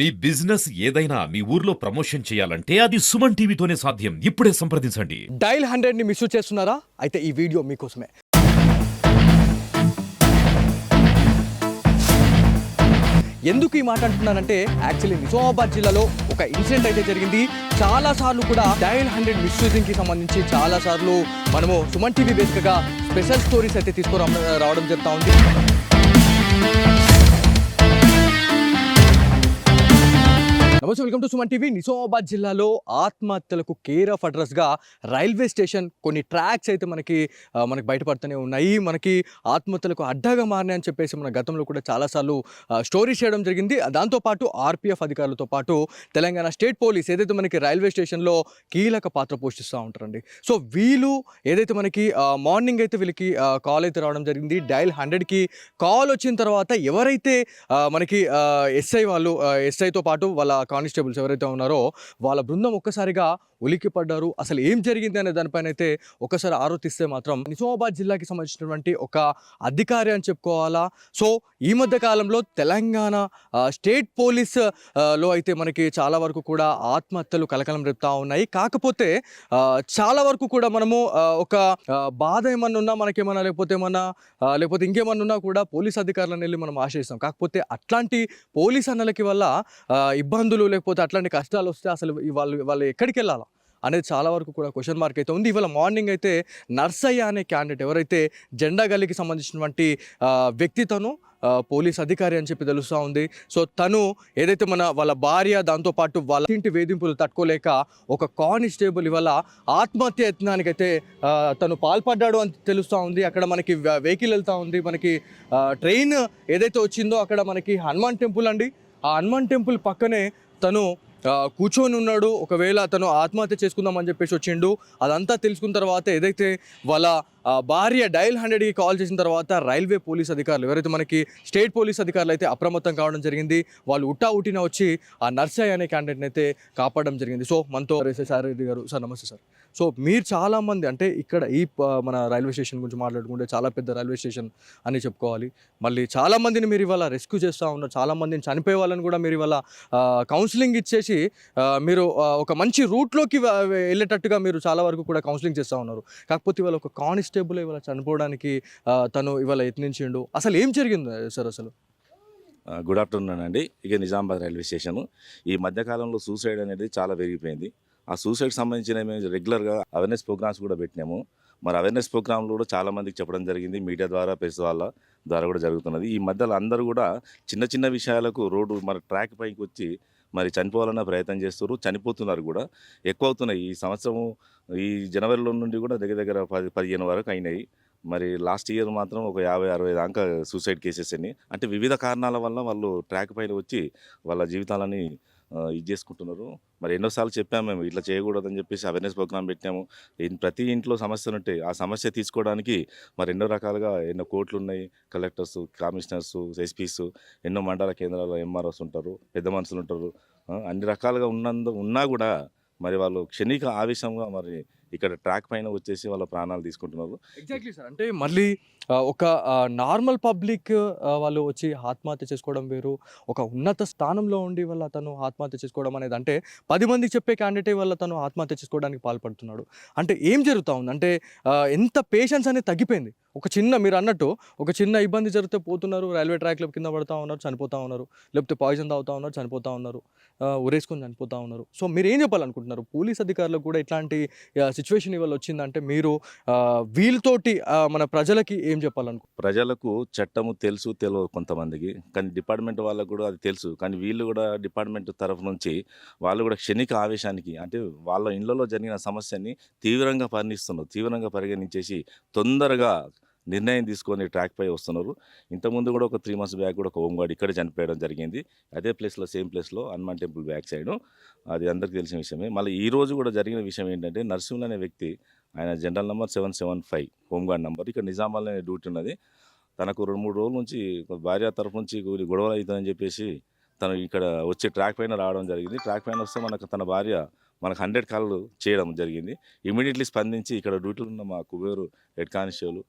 మీ business ఏదైనా మీ ఊర్లో promotion చేయాలంటే అది సుమన్ టీవీతోనే సాధ్యం. ఇప్పుడే సంప్రదించండి. డైల్ 100ని మిస్ చేస్తున్నారా? అయితే ఈ వీడియో మీకోసమే. ఎందుకు ఈ మాట అంటున్నానంటే యాక్చువల్లీ నిజామాబాద్ జిల్లాలో ఒక ఇన్సిడెంట్ అయితే జరిగింది. చాలా సార్లు కూడా డైల్ 100 మిస్యూజింగ్కి సంబంధించి చాలా సార్లు మనము సుమన్ టీవీ బేసిక్గా స్పెషల్ స్టోరీస్ అయితే రావడం జరుగుతూ ఉంది. నమస్తే, welcome to Suman TV. Nizamabad జిల్లాలో ఆత్మహత్యలకు కేర్ ఆఫ్ అడ్రస్గా రైల్వే స్టేషన్ కొన్ని ట్రాక్స్ అయితే మనకి బయటపడుతూనే ఉన్నాయి. మనకి ఆత్మహత్యలకు అడ్డాగా మారినాయని చెప్పేసి మన గతంలో కూడా చాలాసార్లు స్టోరీస్ చేయడం జరిగింది. దాంతోపాటు ఆర్పీఎఫ్ అధికారులతో పాటు తెలంగాణ స్టేట్ పోలీస్ ఏదైతే మనకి రైల్వే స్టేషన్లో కీలక పాత్ర పోషిస్తూ ఉంటారండి. సో వీళ్ళు ఏదైతే మనకి మార్నింగ్ అయితే వీళ్ళకి కాల్ అయితే రావడం జరిగింది. డైల్ 100కి కాల్ వచ్చిన తర్వాత ఎవరైతే మనకి ఎస్ఐతో పాటు వాళ్ళ కానిస్టేబుల్స్ ఎవరైతే ఉన్నారో వాళ్ళ బృందం ఒక్కసారిగా ఉలిక్కి పడ్డారు. అసలు ఏం జరిగింది అనే దానిపైన అయితే ఒకసారి ఆరోపిస్తే మాత్రం నిజామాబాద్ జిల్లాకి సంబంధించినటువంటి ఒక అధికారి అని చెప్పుకోవాలా. సో ఈ మధ్య కాలంలో తెలంగాణ స్టేట్ పోలీస్ లో అయితే మనకి చాలా వరకు కూడా ఆత్మహత్యలు కలకలం రేపుతా ఉన్నాయి. కాకపోతే చాలా వరకు కూడా మనము ఒక బాధ ఏమన్నా ఉన్నా మనకేమన్నా లేకపోతే ఇంకేమన్నా ఉన్నా కూడా పోలీస్ అధికారులను వెళ్ళి మనం ఆశ్రయిస్తాం. కాకపోతే అట్లాంటి పోలీస్ అన్నలకి వల్ల ఇబ్బందులు లేకపోతే అట్లాంటి కష్టాలు వస్తే అసలు వాళ్ళు ఎక్కడికి వెళ్ళాలా అనేది చాలా వరకు కూడా క్వశ్చన్ మార్క్ అయితే ఉంది. ఇవాళ మార్నింగ్ అయితే నర్సయ్య అనే క్యాండిడేట్ ఎవరైతే జెండా గల్లీకి సంబంధించినటువంటి వ్యక్తి తను పోలీస్ అధికారి అని చెప్పి తెలుస్తూ ఉంది. సో తను ఏదైతే వాళ్ళ భార్య దాంతోపాటు వాళ్ళ ఇంటి వేధింపులు తట్టుకోలేక ఒక కానిస్టేబుల్ ఇవాళ ఆత్మహత్య యత్నానికి అయితే తను పాల్పడ్డాడు అని తెలుస్తూ ఉంది. అక్కడ మనకి వెహికల్ వెళ్తూ ఉంది. మనకి ట్రైన్ ఏదైతే వచ్చిందో అక్కడ మనకి హనుమాన్ టెంపుల్ అండి. ఆ హనుమాన్ టెంపుల్ పక్కనే తను కూర్చొని ఉన్నాడు. ఒకవేళ తను ఆత్మహత్య చేసుకుందామని చెప్పేసి వచ్చిండు. అదంతా తెలుసుకున్న తర్వాత ఏదైతే వాళ్ళ భార్య డైల్ 100కి కాల్ చేసిన తర్వాత రైల్వే పోలీస్ అధికారులు ఎవరైతే మనకి స్టేట్ పోలీస్ అధికారులు అయితే అప్రమత్తం కావడం జరిగింది. వాళ్ళు ఉట్టిన వచ్చి ఆ నర్సయ్య అనే క్యాండిడేట్ని అయితే కాపాడడం జరిగింది. సో మనతో సార్ రెడ్డి గారు. సార్ నమస్తే సార్. సో మీరు చాలామంది అంటే ఇక్కడ మన రైల్వే స్టేషన్ గురించి మాట్లాడుకుంటే చాలా పెద్ద రైల్వే స్టేషన్ అని చెప్పుకోవాలి. మళ్ళీ చాలామందిని మీరు ఇవాళ రెస్క్యూ చేస్తూ ఉన్నారు. చాలామందిని చనిపోయే వాళ్ళని కూడా మీరు ఇవాళ కౌన్సిలింగ్ ఇచ్చేసి మీరు ఒక మంచి రూట్లోకి వెళ్ళేటట్టుగా మీరు చాలా వరకు కూడా కౌన్సిలింగ్ చేస్తూ ఉన్నారు. కాకపోతే ఇవాళ ఒక కానిస్టేబుల్ ఇవాళ చనిపోవడానికి తను ఇవాళ యత్నించిండు. అసలు ఏం జరిగింది సార్ అసలు? గుడ్ ఆఫ్టర్నూన్ అండి. ఇక నిజామాబాద్ రైల్వే స్టేషను ఈ మధ్యకాలంలో సూసైడ్ అనేది చాలా పెరిగిపోయింది. ఆ సూసైడ్ సంబంధించిన మేము రెగ్యులర్గా అవేర్నెస్ ప్రోగ్రామ్స్ కూడా పెట్టినాము. మరి అవేర్నెస్ ప్రోగ్రాంలు కూడా చాలామందికి చెప్పడం జరిగింది. మీడియా ద్వారా, ప్రెస్ వాళ్ళ ద్వారా కూడా జరుగుతున్నది. ఈ మధ్యలో అందరూ కూడా చిన్న చిన్న విషయాలకు రోడ్డు మన ట్రాక్ పైకి వచ్చి మరి చనిపోవాలన్న ప్రయత్నం చేస్తారు, చనిపోతున్నారు కూడా. ఎక్కువ అవుతున్నాయి. ఈ సంవత్సరం ఈ జనవరిలో నుండి కూడా దగ్గర దగ్గర 10-15 వరకు అయినాయి. మరి లాస్ట్ ఇయర్ మాత్రం ఒక 50-60 దాకా సూసైడ్ కేసెస్ అని, అంటే వివిధ కారణాల వల్ల వాళ్ళు ట్రాక్ పైన వచ్చి వాళ్ళ జీవితాలని ఇది చేసుకుంటున్నారు. మరి ఎన్నోసార్లు చెప్పాము మేము ఇట్లా చేయకూడదని చెప్పేసి అవేర్నెస్ ప్రోగ్రామ్ పెట్టాము. ప్రతి ఇంట్లో సమస్యలు ఉంటాయి. ఆ సమస్య తీసుకోవడానికి మరి ఎన్నో రకాలుగా ఎన్నో కోర్టులు ఉన్నాయి. కలెక్టర్స్, కమిషనర్స్, ఎస్పీస్, ఎన్నో మండల కేంద్రాల్లో ఎంఆర్ఓస్ ఉంటారు, పెద్ద మనుషులు ఉంటారు. అన్ని రకాలుగా ఉన్నా కూడా మరి వాళ్ళు క్షణిక ఆవేశంగా మరి ఇక్కడ ట్రాక్ పైన వచ్చేసి వాళ్ళ ప్రాణాలు తీసుకుంటున్నారు. Exactly sir. అంటే మళ్ళీ ఒక నార్మల్ పబ్లిక్ వాళ్ళు వచ్చి ఆత్మహత్య చేసుకోవడం వేరు, ఒక ఉన్నత స్థానంలో ఉండి వల్ల తను ఆత్మహత్య చేసుకోవడం అనేది, అంటే 10 మందికి చెప్పే క్యాండిడేట్ వల్ల తను ఆత్మహత్య చేసుకోవడానికి పాల్పడుతున్నాడు. అంటే ఏం జరుగుతూ ఉంది అంటే ఎంత పేషెన్స్ అనేది తగ్గిపోయింది. మీరు అన్నట్టు ఒక చిన్న ఇబ్బంది జరిగితే పోతున్నారు, రైల్వే ట్రాక్లో కింద పడుతూ ఉన్నారు, చనిపోతూ ఉన్నారు, లేకపోతే పాయిజన్ తాగుతూ ఉన్నారు, చనిపోతూ ఉన్నారు, ఉరేసుకొని చనిపోతూ ఉన్నారు. సో మీరు ఏం చెప్పాలనుకుంటున్నారు? పోలీస్ అధికారులకు కూడా ఇట్లాంటి సిచ్యువేషన్ ఇవాళ వచ్చిందంటే మీరు వీళ్ళతోటి మన ప్రజలకి ఏం ప్రజలకు చట్టము తెలుసు తెలియదు కొంతమందికి, కానీ డిపార్ట్మెంట్ వాళ్ళకు కూడా అది తెలుసు. కానీ వీళ్ళు కూడా డిపార్ట్మెంట్ తరఫు నుంచి వాళ్ళు కూడా క్షణిక ఆవేశానికి, అంటే వాళ్ళ ఇళ్లలో జరిగిన సమస్యని తీవ్రంగా పరిగణించేసి తొందరగా నిర్ణయం తీసుకొని ట్రాక్ పై వస్తున్నారు. ఇంతకుముందు కూడా ఒక 3 months బ్యాక్ కూడా ఒక హోంగార్డ్ ఇక్కడ చనిపోయడం జరిగింది. అదే సేమ్ ప్లేస్లో హనుమాన్ టెంపుల్ బ్యాక్ సైడ్. అది అందరికీ తెలిసిన విషయమే. మళ్ళీ ఈ రోజు కూడా జరిగిన విషయం ఏంటంటే, నరసింహులు అనే వ్యక్తి, ఆయన జనరల్ నెంబర్ 775 హోంగార్డ్ నెంబర్, ఇక్కడ నిజామాబాద్లో డ్యూటీ ఉన్నది. తనకు 2-3 రోజుల నుంచి భార్య తరఫు నుంచి గొడవలు అవుతుందని చెప్పేసి తను ఇక్కడ వచ్చి ట్రాక్ పైన రావడం జరిగింది. ట్రాక్ పైన వస్తే తన భార్య 100 కాళ్ళు చేయడం జరిగింది. ఇమీడియట్లీ స్పందించి ఇక్కడ డ్యూటీలో ఉన్న మా కుబేరు హెడ్ కానిస్టేబుల్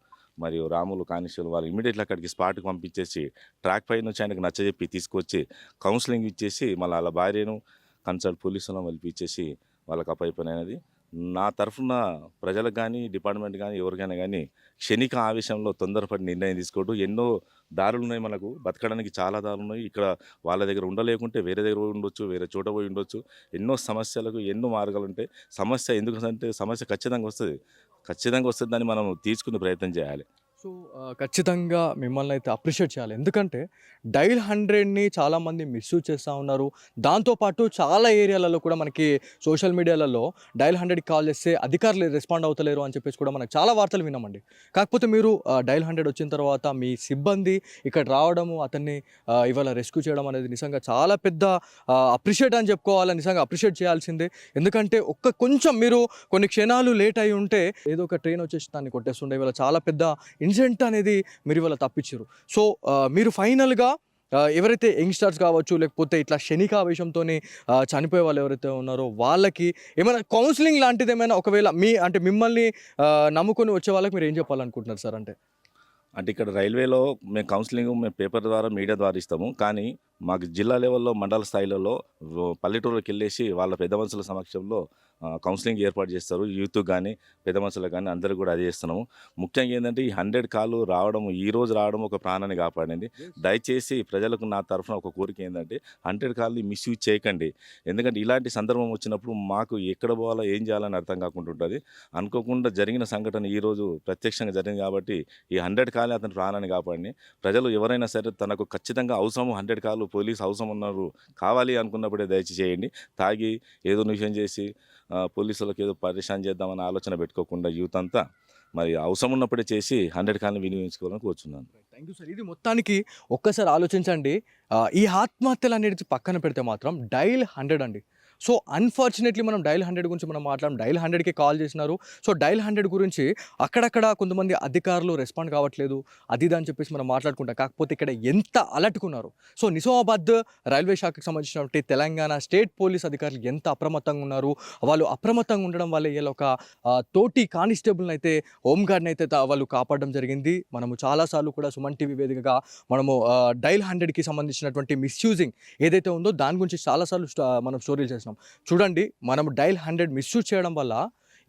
మరియు రాములు కానిస్టేబుల్ వాళ్ళు ఇమీడియట్లీ అక్కడికి స్పాట్కి పంపించేసి ట్రాక్ పై నుంచి ఆయనకు నచ్చజెప్పి తీసుకొచ్చి కౌన్సిలింగ్ ఇచ్చేసి మళ్ళీ వాళ్ళ భార్యను కన్సల్ట్ పోలీసులను పిలిపించేసి వాళ్ళకి అప్పయిపోయినది. నా తరఫున ప్రజలకు కానీ డిపార్ట్మెంట్ కానీ ఎవరికైనా కానీ క్షణిక ఆవేశంలో తొందరపడి నిర్ణయం తీసుకోవద్దు. ఎన్నో దారులు ఉన్నాయి, మనకు బతకడానికి చాలా దారులు ఉన్నాయి. ఇక్కడ వాళ్ళ దగ్గర ఉండలేకుంటే వేరే దగ్గర పోయి ఉండొచ్చు, వేరే చోట పోయి ఉండొచ్చు. ఎన్నో సమస్యలకు ఎన్నో మార్గాలు ఉంటాయి. సమస్య ఎందుకంటే సమస్య ఖచ్చితంగా వస్తుంది, దాన్ని మనం తీసుకునే ప్రయత్నం చేయాలి. సో ఖచ్చితంగా మిమ్మల్ని అయితే అప్రిషియేట్ చేయాలి. ఎందుకంటే డైల్ 100ని చాలామంది మిస్యూజ్ చేస్తూ ఉన్నారు. దాంతోపాటు చాలా ఏరియాలలో కూడా మనకి సోషల్ మీడియాలలో డైల్ 100కి కాల్ చేస్తే అధికారులు రెస్పాండ్ అవుతలేరు అని చెప్పేసి కూడా మనకు చాలా వార్తలు విన్నామండి. కాకపోతే మీరు డైల్ 100 వచ్చిన తర్వాత మీ సిబ్బంది ఇక్కడ రావడము, అతన్ని ఇవాళ రెస్క్యూ చేయడం అనేది నిజంగా చాలా పెద్ద అప్రిషియేట్ అని చెప్పుకోవాలి. నిజంగా అప్రిషియేట్ చేయాల్సిందే. ఎందుకంటే కొంచెం మీరు కొన్ని క్షణాలు లేట్ అయి ఉంటే ఏదో ఒక ట్రైన్ వచ్చేసి దాన్ని కొట్టేస్తుండే. ఇవాళ చాలా పెద్ద ఇన్సిడెంట్ అనేది మీరు ఇవాళ తప్పించారు. సో మీరు ఫైనల్గా ఎవరైతే యంగ్స్టర్స్ కావచ్చు, లేకపోతే ఇట్లా క్షణికావేశంతో చనిపోయే వాళ్ళు ఎవరైతే ఉన్నారో వాళ్ళకి ఏమైనా కౌన్సిలింగ్ లాంటిది ఏమైనా ఒకవేళ మిమ్మల్ని నమ్ముకొని వచ్చే వాళ్ళకి మీరు ఏం చెప్పాలనుకుంటున్నారు సార్? అంటే ఇక్కడ రైల్వేలో మేము కౌన్సిలింగ్ పేపర్ ద్వారా మీడియా ద్వారా ఇస్తాము. కానీ మాకు జిల్లా లెవెల్లో మండల స్థాయిలలో పల్లెటూరులకు వెళ్ళేసి వాళ్ళ పెద్ద మనుషుల సమక్షంలో కౌన్సిలింగ్ ఏర్పాటు చేస్తారు. యూత్ కానీ పెద్ద మనుషులకు కానీ అందరూ కూడా అది చేస్తున్నాము. ముఖ్యంగా ఏంటంటే ఈ 100 కాలు రావడం, ఈ రోజు రావడం ఒక ప్రాణాన్ని కాపాడింది. దయచేసి ప్రజలకు నా తరఫున ఒక కోరిక ఏంటంటే 100 కాల్ని మిస్యూజ్ చేయకండి. ఎందుకంటే ఇలాంటి సందర్భం వచ్చినప్పుడు మాకు ఎక్కడ పోవాలో ఏం చేయాలని అర్థం కాకుండా ఉంటుంది. అనుకోకుండా జరిగిన సంఘటన ఈరోజు ప్రత్యక్షంగా జరిగింది కాబట్టి ఈ 100 కాలే అతని ప్రాణాన్ని కాపాడింది. ప్రజలు ఎవరైనా సరే తనకు ఖచ్చితంగా అవసరం 100 కాలు పోలీసు అవసరం ఉన్నారు కావాలి అనుకున్నప్పుడే దయచేసి చేయండి. తాగి ఏదో విషయం చేసి పోలీసులకు ఏదో పరిశాన్ చేద్దామని ఆలోచన పెట్టుకోకుండా యూత్ అంతా మరి అవసరం ఉన్నప్పుడే చేసి 100 కాల్ని వినియోగించుకోవాలని కోరుచున్నాను. Thank you sir. ఇది మొత్తానికి ఒక్కసారి ఆలోచించండి. ఈ ఆత్మహత్యలు అనేది పక్కన పెడితే మాత్రం డైల్ 100 అండి. సో అన్ఫార్చునేట్లీ మనం డైల్ 100 గురించి మనం మాట్లాడడం, డైల్ 100కి కాల్ చేసినారు. సో డైల్ 100 గురించి అక్కడక్కడ కొంతమంది అధికారులు రెస్పాండ్ కావట్లేదు, అది అని చెప్పేసి మనం మాట్లాడుకుంటాం. కాకపోతే ఇక్కడ ఎంత అలర్ట్కున్నారు. సో నిజామాబాద్ రైల్వే శాఖకు సంబంధించినటువంటి తెలంగాణ స్టేట్ పోలీస్ అధికారులు ఎంత అప్రమత్తంగా ఉన్నారు. వాళ్ళు అప్రమత్తంగా ఉండడం వల్ల ఇలా ఒక తోటి కానిస్టేబుల్ని అయితే, హోంగార్డ్ని అయితే వాళ్ళు కాపాడడం జరిగింది. మనము చాలాసార్లు కూడా సుమన్ టీవీ వేదికగా మనము డైల్ 100కి సంబంధించినటువంటి మిస్యూజింగ్ ఏదైతే ఉందో దాని గురించి చాలాసార్లు మనం స్టోరీలు చేస్తాం. చూడండి, మనం డైల్ 100 మిస్యూజ్ చేయడం వల్ల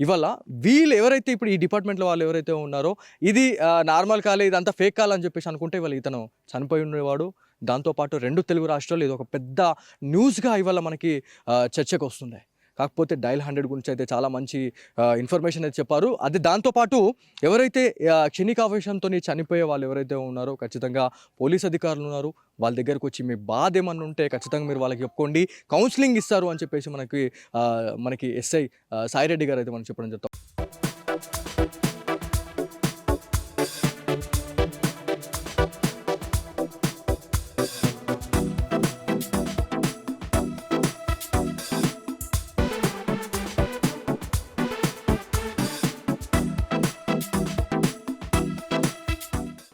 ఇవాళ వీళ్ళు ఎవరైతే ఇప్పుడు ఈ డిపార్ట్మెంట్లో వాళ్ళు ఎవరైతే ఉన్నారో ఇది నార్మల్ కాలే, ఇదంతా ఫేక్ కాల్ అని చెప్పేసి అనుకుంటే ఇవాళ ఇతను చనిపోయి ఉండేవాడు. దాంతోపాటు 2 తెలుగు రాష్ట్రాలు ఇది ఒక పెద్ద న్యూస్గా ఇవాళ మనకి చర్చకు వస్తుంది. కాకపోతే డైల్ 100 గురించి అయితే చాలా మంచి ఇన్ఫర్మేషన్ అయితే చెప్పారు. అది దాంతోపాటు ఎవరైతే క్షణికావేశంతో చనిపోయే వాళ్ళు ఎవరైతే ఉన్నారో ఖచ్చితంగా పోలీస్ అధికారులు ఉన్నారు, వాళ్ళ దగ్గరకు వచ్చి మీ బాధ ఏమన్నా ఉంటే ఖచ్చితంగా మీరు వాళ్ళకి చెప్పుకోండి, కౌన్సిలింగ్ ఇస్తారు అని చెప్పేసి మనకి ఎస్ఐ సాయిరెడ్డి గారు అయితే మనం చెప్పడం జరుగుతుంది.